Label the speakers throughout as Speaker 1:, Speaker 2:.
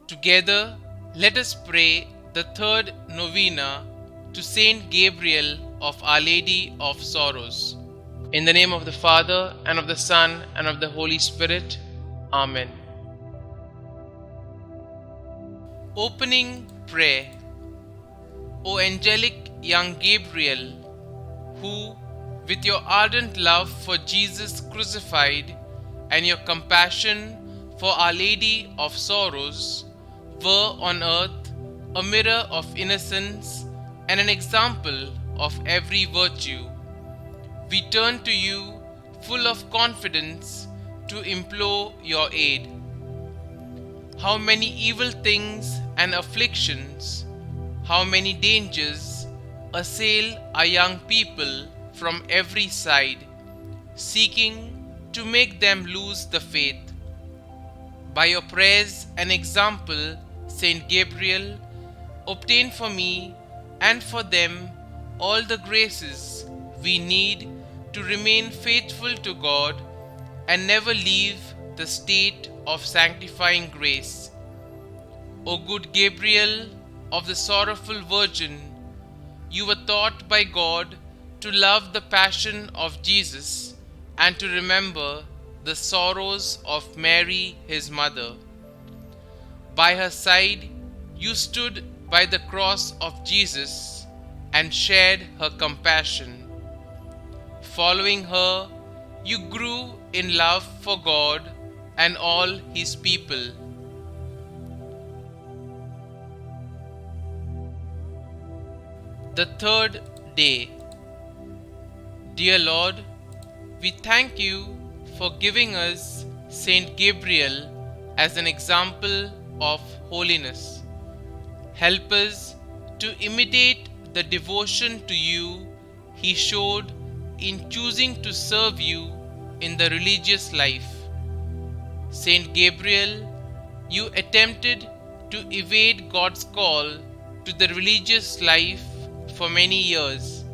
Speaker 1: Together, let us pray the third novena to Saint Gabriel of Our Lady of Sorrows. In the name of the Father, and of the Son, and of the Holy Spirit. Amen. Opening prayer. O angelic young Gabriel, who, with your ardent love for Jesus crucified and your compassion for Our Lady of Sorrows, were on earth a mirror of innocence and an example of every virtue, we turn to you full of confidence to implore your aid. How many evil things and afflictions, how many dangers assail our young people from every side, seeking to make them lose the faith. By your prayers and example, Saint Gabriel, obtain for me and for them all the graces we need to remain faithful to God and never leave the state of sanctifying grace. O good Gabriel of the sorrowful Virgin, you were taught by God to love the passion of Jesus and to remember the sorrows of Mary, his mother. By her side, you stood by the cross of Jesus and shared her compassion. Following her, you grew in love for God and all his people. The third day. Dear Lord, we thank you for giving us Saint Gabriel as an example of holiness. Help us to imitate the devotion to you he showed in choosing to serve you in the religious life. Saint Gabriel, you attempted to evade God's call to the religious life for many years,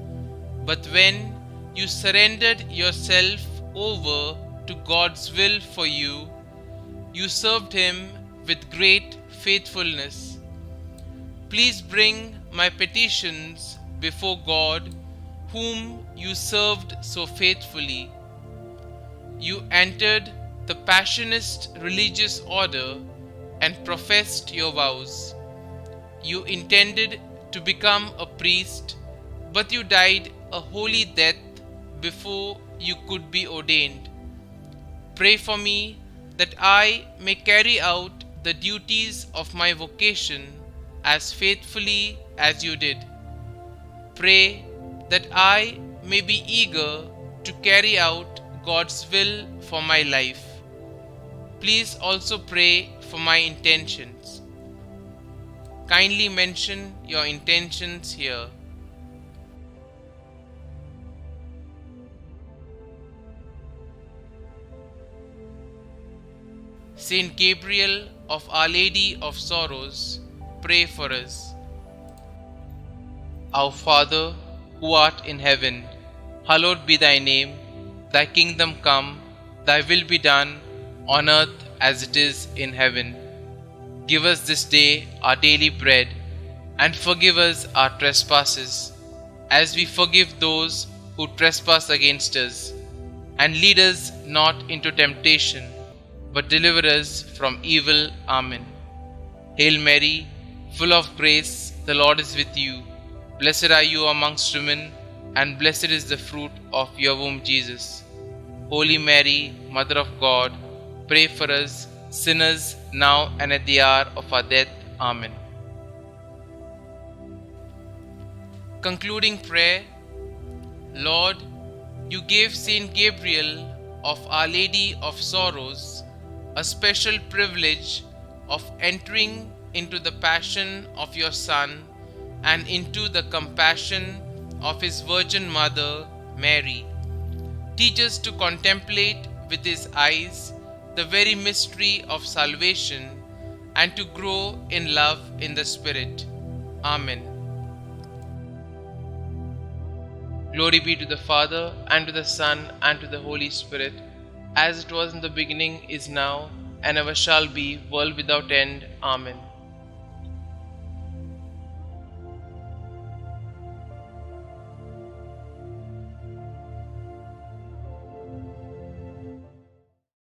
Speaker 1: but when you surrendered yourself over to God's will for you, you served him with great faithfulness. Please bring my petitions before God, whom you served so faithfully. You entered the Passionist religious order and professed your vows. You intended to become a priest, but you died a holy death before you could be ordained. Pray for me that I may carry out the duties of my vocation as faithfully as you did. Pray that I may be eager to carry out God's will for my life. Please also pray for my intentions. Kindly mention your intentions here. Saint Gabriel of Our Lady of Sorrows, pray for us. Our Father, who art in heaven, hallowed be thy name. Thy kingdom come, thy will be done, on earth as it is in heaven. Give us this day our daily bread, and forgive us our trespasses, as we forgive those who trespass against us. And lead us not into temptation, but deliver us from evil. Amen. Hail Mary, full of grace, the Lord is with you. Blessed are you amongst women, and blessed is the fruit of your womb, Jesus. Holy Mary, Mother of God, pray for us sinners, now and at the hour of our death. Amen. Concluding prayer. Lord, you gave Saint Gabriel of Our Lady of Sorrows a special privilege of entering into the passion of your Son and into the compassion of his Virgin Mother, Mary. Teach us to contemplate with his eyes the very mystery of salvation and to grow in love in the Spirit. Amen. Glory be to the Father, and to the Son, and to the Holy Spirit, as it was in the beginning, is now, and ever shall be, world without end. Amen.